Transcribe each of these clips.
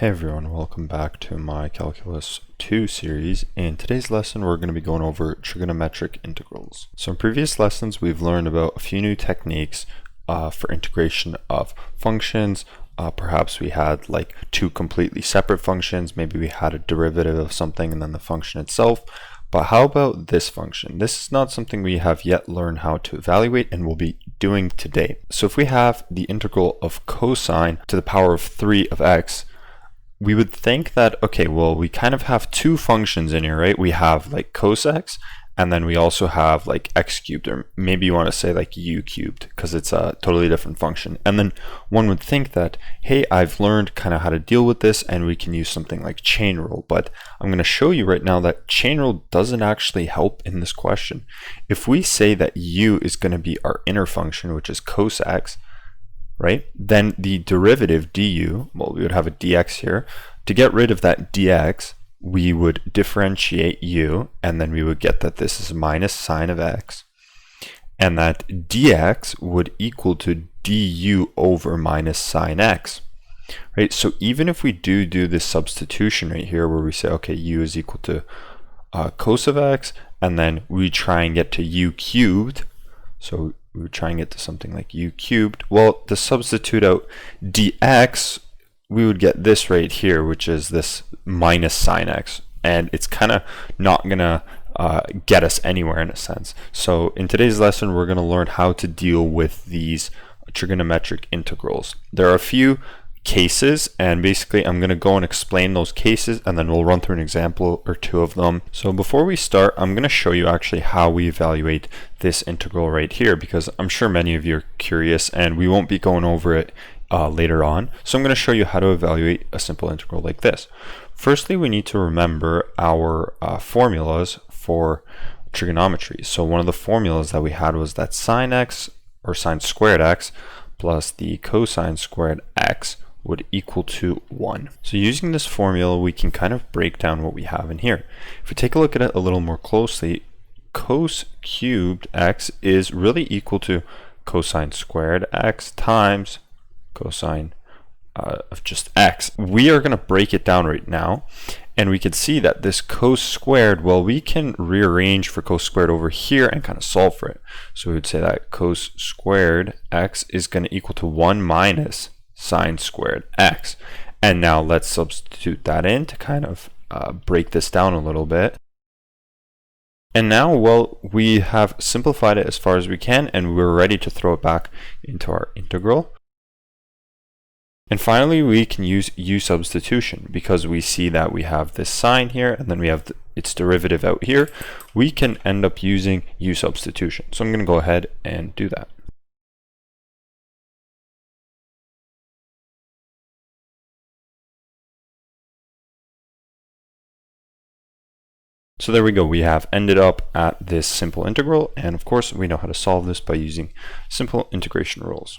Hey everyone, welcome back to my Calculus 2 series. In today's lesson, we're going to be going over trigonometric integrals. So in previous lessons, we've learned about a few new techniques for integration of functions. Perhaps we had like two completely separate functions. Maybe we had a derivative of something and then the function itself. But how about this function? This is not something we have yet learned how to evaluate and we'll be doing today. So if we have the integral of cosine to the power of 3 of x, we would think that, okay, well, we kind of have two functions in here, right? We have like cos x, and then we also have like x cubed, or maybe you want to say like u cubed, because it's a totally different function. And then one would think that, hey, I've learned kind of how to deal with this, and we can use something like chain rule. But I'm going to show you right now that chain rule doesn't actually help in this question. If we say that u is going to be our inner function, which is cos x, right? Then the derivative du, well, we would have a dx here. To get rid of that dx, we would differentiate u, and then we would get that this is minus sine of x, and that dx would equal to du over minus sine x, right? So even if we do this substitution right here, where we say, okay, u is equal to cos of x, and then we try and get to u cubed, so we would try and get to something like u cubed. Well, to substitute out dx, we would get this right here, which is this minus sine x. And it's kind of not going to get us anywhere in a sense. So in today's lesson, we're going to learn how to deal with these trigonometric integrals. There are a few cases, and basically I'm going to go and explain those cases, and then we'll run through an example or two of them. So before we start, I'm going to show you actually how we evaluate this integral right here, because I'm sure many of you are curious and we won't be going over it later on. So I'm going to show you how to evaluate a simple integral like this. Firstly, we need to remember our formulas for trigonometry. So one of the formulas that we had was that sine x, or sine squared x, plus the cosine squared x would equal to 1. So using this formula, we can kind of break down what we have in here. If we take a look at it a little more closely, cos cubed x is really equal to cosine squared x times cosine of just x. We are going to break it down right now, and we can see that this cos squared, well, we can rearrange for cos squared over here and kind of solve for it. So we would say that cos squared x is going to equal to 1 minus sine squared x. And now let's substitute that in to kind of break this down a little bit. And now, well, we have simplified it as far as we can, and we're ready to throw it back into our integral. And finally, we can use Usubstitution, because we see that we have this sign here, and then we have its derivative out here. We can end up using Usubstitution. So I'm going to go ahead and do that. So there we go. We have ended up at this simple integral, and of course, we know how to solve this by using simple integration rules.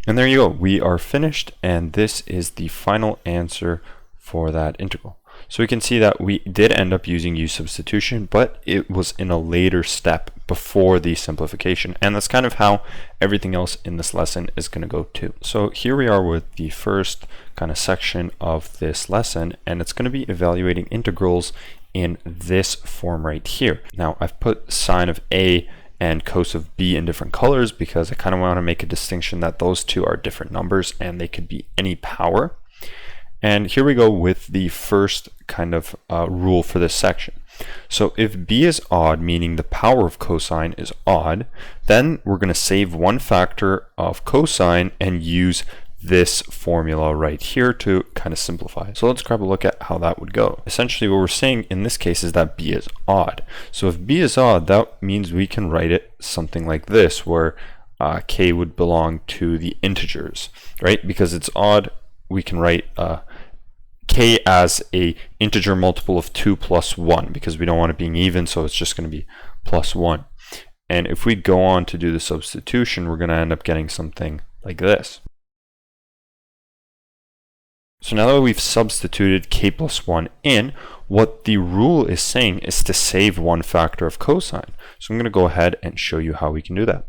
And there you go, we are finished, and this is the final answer for that integral. So we can see that we did end up using Usubstitution, but it was in a later step before the simplification, and that's kind of how everything else in this lesson is going to go too. So here we are with the first kind of section of this lesson, and it's going to be evaluating integrals in this form right here. Now I've put sine of a and cos of b in different colors because I kind of want to make a distinction that those two are different numbers and they could be any power. And here we go with the first kind of rule for this section. So if b is odd, meaning the power of cosine is odd, then we're going to save one factor of cosine and use this formula right here to kind of simplify. So let's grab a look at how that would go. Essentially what we're saying in this case is that b is odd. So if b is odd, that means we can write it something like this, where k would belong to the integers, right? Because it's odd, we can write k as a integer multiple of 2 plus 1, because we don't want it being even, so it's just going to be plus 1. And if we go on to do the substitution, we're going to end up getting something like this. So now that we've substituted k plus 1 in, what the rule is saying is to save one factor of cosine. So I'm going to go ahead and show you how we can do that.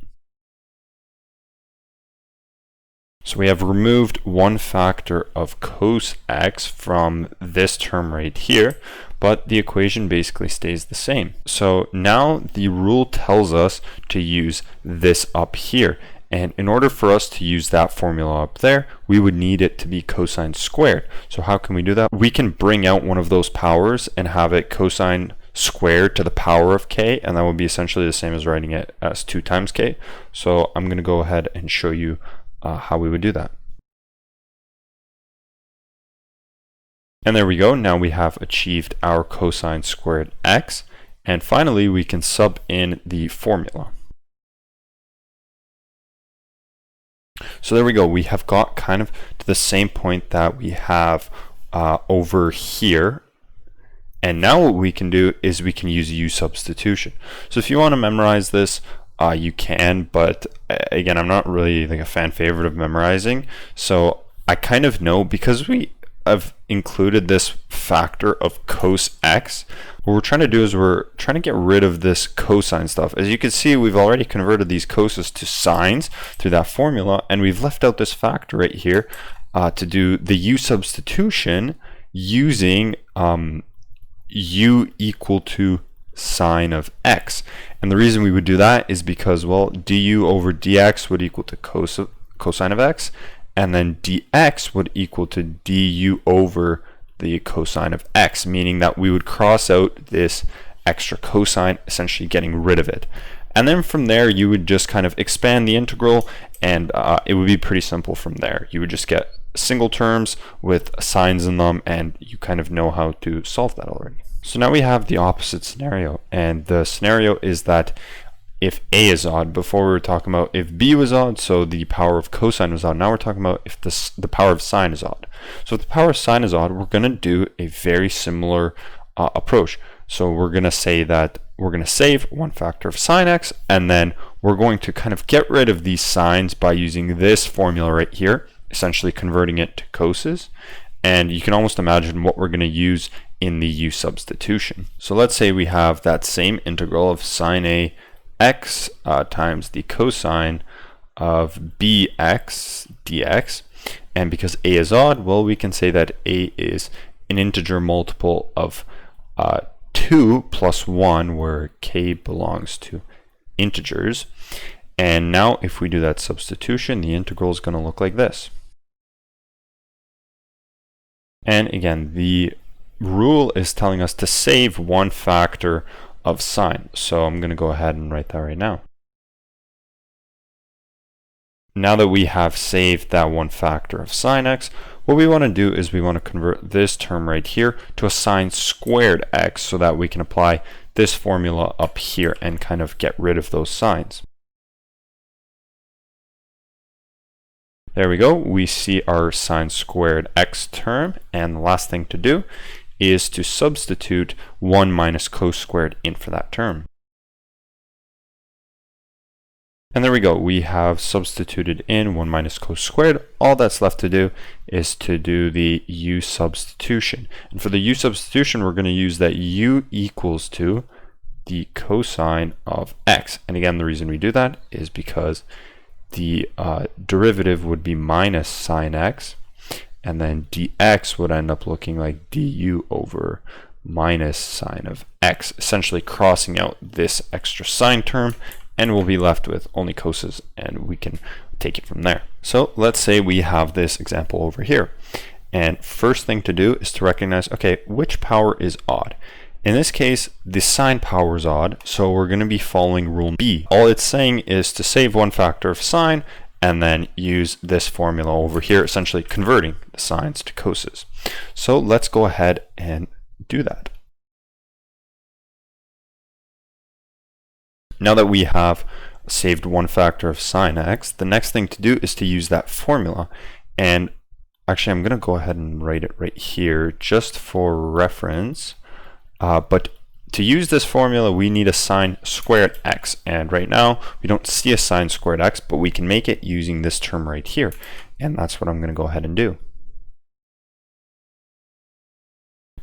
So we have removed one factor of cos x from this term right here, but the equation basically stays the same. So now the rule tells us to use this up here. And in order for us to use that formula up there, we would need it to be cosine squared. So how can we do that? We can bring out one of those powers and have it cosine squared to the power of k, and that would be essentially the same as writing it as 2 times k. So I'm going to go ahead and show you how we would do that. And there we go. Now we have achieved our cosine squared x. And finally, we can sub in the formula. So there we go. We have got kind of to the same point that we have over here. And now what we can do is we can use Usubstitution. So if you want to memorize this, you can, but again, I'm not really like a fan favorite of memorizing. So I kind of know, because we have included this factor of cos x, what we're trying to do is we're trying to get rid of this cosine stuff. As you can see, we've already converted these coses to sines through that formula, and we've left out this factor right here to do the Usubstitution using u equal to sine of x. And the reason we would do that is because, well, du over dx would equal to cosine of x, and then dx would equal to du over the cosine of x, meaning that we would cross out this extra cosine, essentially getting rid of it. And then from there, you would just kind of expand the integral, and it would be pretty simple from there. You would just get single terms with sines in them, and you kind of know how to solve that already. So now we have the opposite scenario, and the scenario is that if a is odd, before we were talking about if b was odd, so the power of cosine was odd. Now we're talking about if the power of sine is odd. So if the power of sine is odd, we're going to do a very similar approach. So we're going to say that we're going to save one factor of sine x, and then we're going to kind of get rid of these sines by using this formula right here, essentially converting it to coses. And you can almost imagine what we're going to use in the Usubstitution. So let's say we have that same integral of sine a x times the cosine of bx dx, and because a is odd, well, we can say that a is an integer multiple of 2 plus 1, where k belongs to integers. And now if we do that substitution, the integral is going to look like this. And again, the rule is telling us to save one factor of sine. So I'm going to go ahead and write that right now. Now that we have saved that one factor of sine x, what we want to do is we want to convert this term right here to a sine squared x, so that we can apply this formula up here and kind of get rid of those sines. There we go. We see our sine squared x term, and the last thing to do is to substitute 1 minus cos squared in for that term. And there we go. We have substituted in 1 minus cos squared. All that's left to do is to do the Usubstitution. And for the Usubstitution, we're going to use that u equals to the cosine of x. And again, the reason we do that is because the derivative would be minus sine x, and then dx would end up looking like du over minus sine of x, essentially crossing out this extra sine term, and we'll be left with only coses, and we can take it from there. So let's say we have this example over here, and first thing to do is to recognize, okay, which power is odd? In this case, the sine power is odd, so we're going to be following rule B. All it's saying is to save one factor of sine, and then use this formula over here, essentially converting the sines to coses. So let's go ahead and do that. Now that we have saved one factor of sine x, the next thing to do is to use that formula. And actually, I'm going to go ahead and write it right here just for reference. But to use this formula, we need a sine squared x. And right now, we don't see a sine squared x, but we can make it using this term right here. And that's what I'm going to go ahead and do.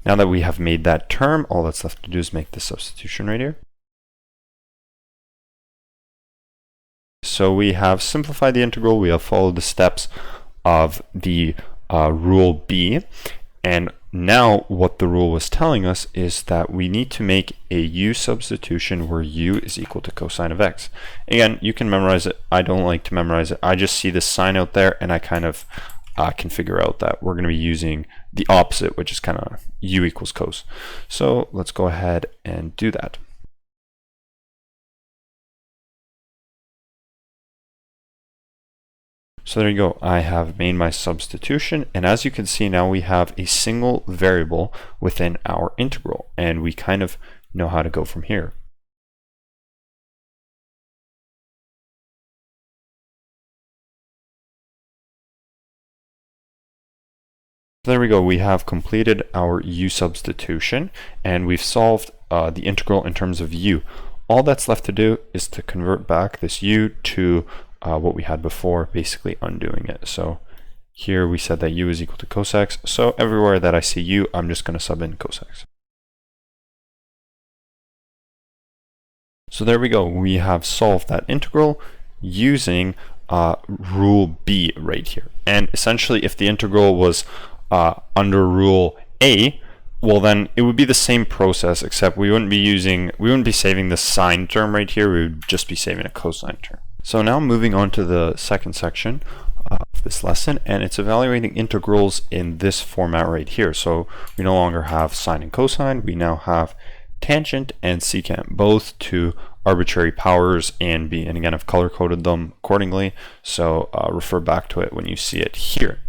Now that we have made that term, all that's left to do is make the substitution right here. So we have simplified the integral, we have followed the steps of the rule B. And now what the rule was telling us is that we need to make a u substitution where u is equal to cosine of x. Again, you can memorize it. I don't like to memorize it. I just see this sign out there and I kind of can figure out that we're going to be using the opposite, which is kind of u equals cos. So let's go ahead and do that. So there you go. I have made my substitution, and as you can see now we have a single variable within our integral, and we kind of know how to go from here. So there we go. We have completed our u substitution, and we've solved the integral in terms of u. All that's left to do is to convert back this u to what we had before, basically undoing it. So here we said that u is equal to cos x, so everywhere that I see u, I'm just going to sub in cos x. So there we go. We have solved that integral using rule B right here. And essentially, if the integral was under rule A, well then it would be the same process, except we wouldn't be saving the sine term right here, we would just be saving a cosine term. So now moving on to the second section of this lesson, and it's evaluating integrals in this format right here. So we no longer have sine and cosine, we now have tangent and secant, both to arbitrary powers and b, and again I've color coded them accordingly, so refer back to it when you see it here.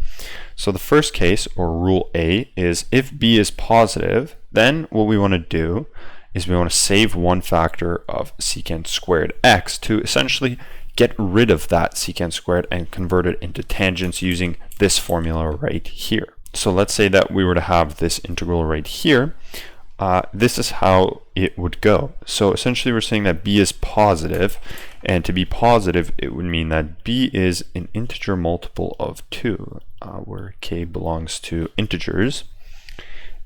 So the first case, or rule A, is if b is positive, then what we want to do is we want to save one factor of secant squared x to essentially get rid of that secant squared and convert it into tangents using this formula right here. So let's say that we were to have this integral right here. This is how it would go. So essentially we're saying that b is positive, and to be positive it would mean that b is an integer multiple of 2, where k belongs to integers.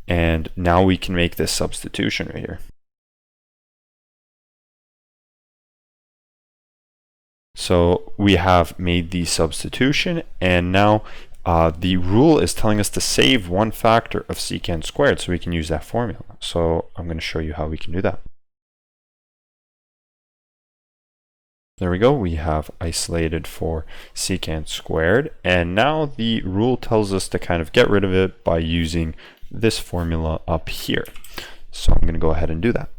And now we can make this substitution right here. So we have made the substitution, and now the rule is telling us to save one factor of secant squared, so we can use that formula. So I'm going to show you how we can do that. There we go. We have isolated for secant squared, and now the rule tells us to kind of get rid of it by using this formula up here. So I'm going to go ahead and do that.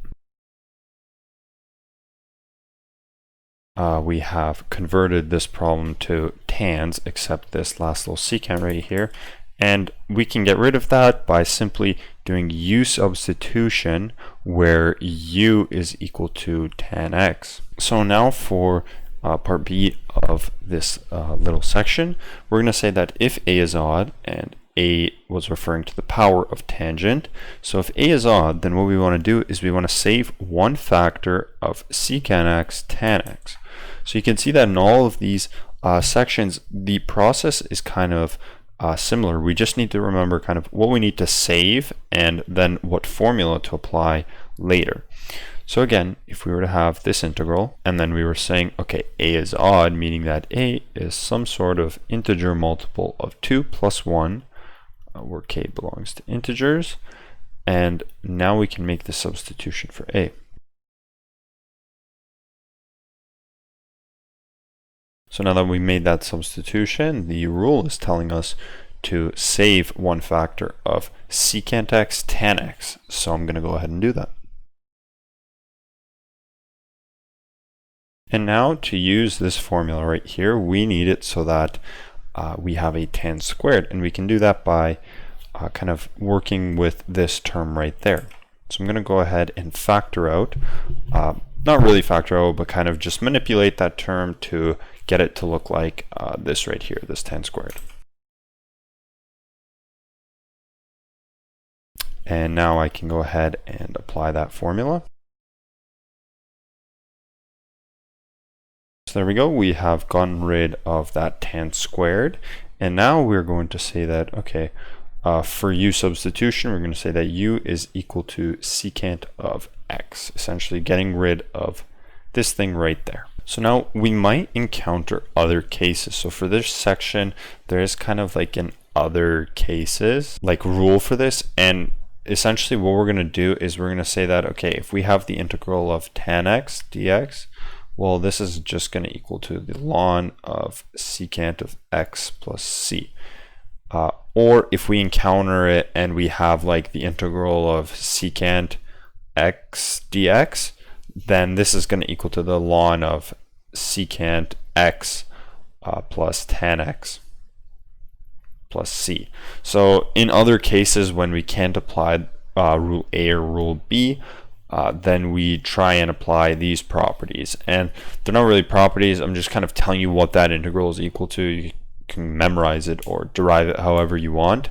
We have converted this problem to tans, except this last little secant right here, and we can get rid of that by simply doing u substitution where u is equal to tan x. So now for part B of this little section, we're going to say that if a is odd, and a was referring to the power of tangent, so if a is odd, then what we want to do is we want to save one factor of secant x tan x. So you can see that in all of these sections, the process is kind of similar. We just need to remember kind of what we need to save and then what formula to apply later. So again, if we were to have this integral, and then we were saying, okay, a is odd, meaning that a is some sort of integer multiple of 2 plus 1, where k belongs to integers, and now we can make the substitution for a. So now that we made that substitution, the rule is telling us to save one factor of secant x tan x. So I'm going to go ahead and do that. And now to use this formula right here, we need it so that we have a tan squared, and we can do that by kind of working with this term right there. So I'm going to go ahead and factor out, not really factor out, but kind of just manipulate that term to get it to look like this right here, this tan squared. And now I can go ahead and apply that formula. So there we go, we have gotten rid of that tan squared, and now we're going to say that, okay, for u substitution, we're going to say that u is equal to secant of x, essentially getting rid of this thing right there. So now we might encounter other cases. So for this section, there is kind of like an other cases like rule for this, and essentially what we're going to do is we're going to say that, okay, if we have the integral of tan x dx, well, this is just going to equal to the ln of secant of x plus c. Or if we encounter it and we have like the integral of secant x dx, then this is going to equal to the ln of secant x plus tan x plus c. So in other cases, when we can't apply rule A or rule B, then we try and apply these properties. And they're not really properties, I'm just kind of telling you what that integral is equal to. You can memorize it or derive it however you want.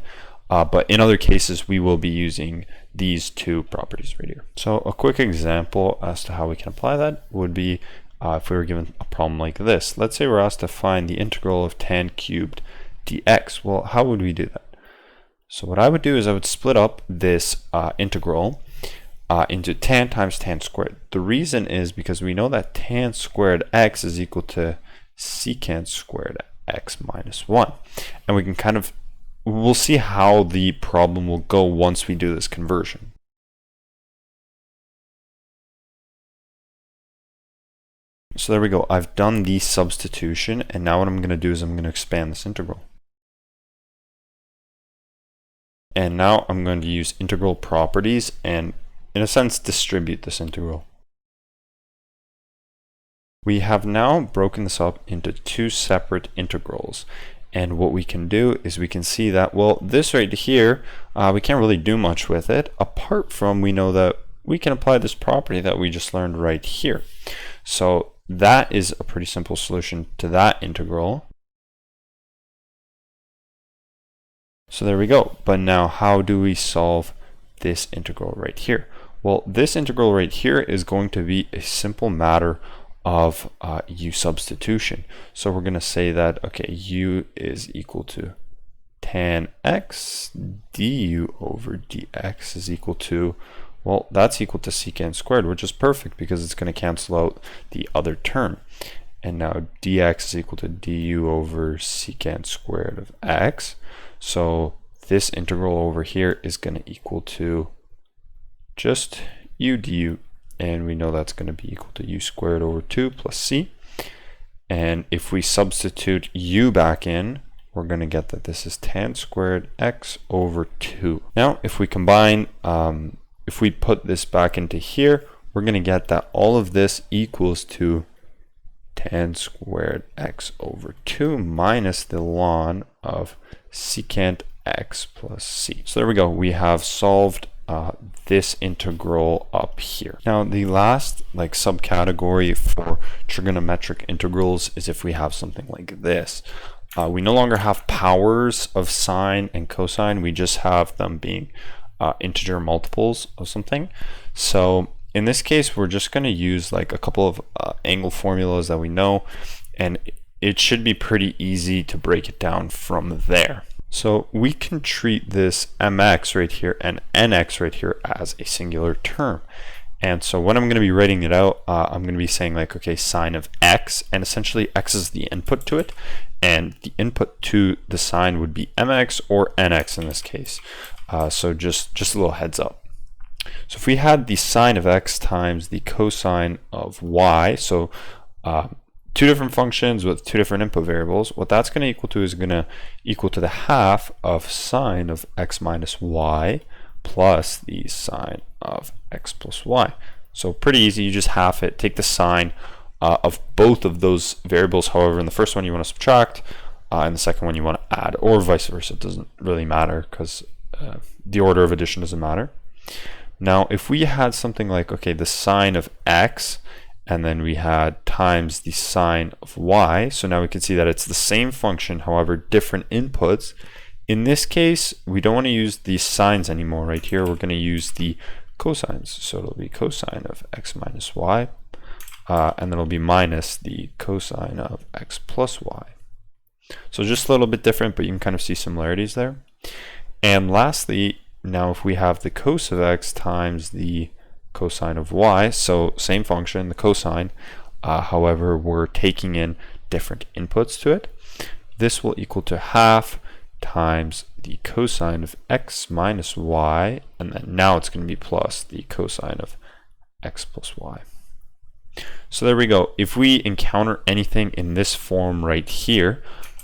But in other cases, we will be using these two properties right here. So a quick example as to how we can apply that would be if we were given a problem like this. Let's say we're asked to find the integral of tan cubed dx. Well, how would we do that? So what I would do is I would split up this integral into tan times tan squared. The reason is because we know that tan squared x is equal to secant squared x minus 1. And we can kind of, we'll see how the problem will go once we do this conversion. So there we go. I've done the substitution, and now what I'm going to do is I'm going to expand this integral. And now I'm going to use integral properties and, in a sense, distribute this integral. We have now broken this up into two separate integrals. And what we can do is we can see that, well, this right here, we can't really do much with it, apart from we know that we can apply this property that we just learned right here. So that is a pretty simple solution to that integral. So there we go. But now how do we solve this integral right here? Well, this integral right here is going to be a simple matter of Usubstitution. So we're going to say that, okay, U is equal to tan x du over dx is equal to, well, that's equal to secant squared, which is perfect because it's going to cancel out the other term. And now dx is equal to du over secant squared of x. So this integral over here is going to equal to just u du. And we know that's going to be equal to u squared over 2 plus c. And if we substitute u back in, we're going to get that this is tan squared x over 2. Now, if we combine, if we put this back into here, we're going to get that all of this equals to tan squared x over 2 minus the ln of secant x plus c. So there we go. We have solved this integral up here. Now the last like subcategory for trigonometric integrals is if we have something like this. We no longer have powers of sine and cosine, we just have them being integer multiples of something. So in this case we're just going to use like a couple of angle formulas that we know, and it should be pretty easy to break it down from there. So we can treat this mx right here and nx right here as a singular term. And so when I'm going to be writing it out, I'm going to be saying like, okay, sine of x, and essentially x is the input to it, and the input to the sine would be mx or nx in this case. So just a little heads up. So if we had the sine of x times the cosine of y, so two different functions with two different input variables, what that's going to equal to is going to equal to the half of sine of x minus y plus the sine of x plus y. So pretty easy, you just half it, take the sine of both of those variables. However, in the first one you want to subtract, and the second one you want to add, or vice versa. It doesn't really matter because the order of addition doesn't matter. Now if we had something like, okay, the sine of x, and then we had times the sine of y, so now we can see that it's the same function, however different inputs. In this case we don't want to use the sines anymore. Right here we're going to use the cosines, so it'll be cosine of x minus y, and then it'll be minus the cosine of x plus y. So just a little bit different, but you can kind of see similarities there. And lastly, now if we have the cos of x times the cosine of y, so same function, the cosine, However, we're taking in different inputs to it. This will equal to half times the cosine of x minus y, and then now it's going to be plus the cosine of x plus y. So there we go. If we encounter anything in this form right here,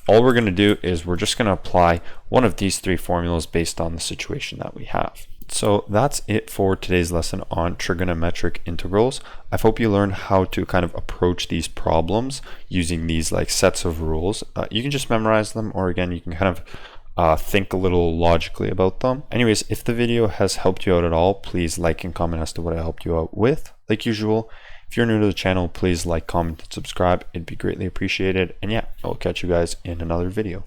all we're going to do is we're just going to apply one of these three formulas based on the situation that we have. So that's it for today's lesson on trigonometric integrals. I hope you learned how to kind of approach these problems using these like sets of rules. You can just memorize them, or again, you can kind of think a little logically about them. Anyways, if the video has helped you out at all, please like and comment as to what I helped you out with. Like usual, if you're new to the channel, please like, comment, and subscribe. It'd be greatly appreciated. And yeah, I'll catch you guys in another video.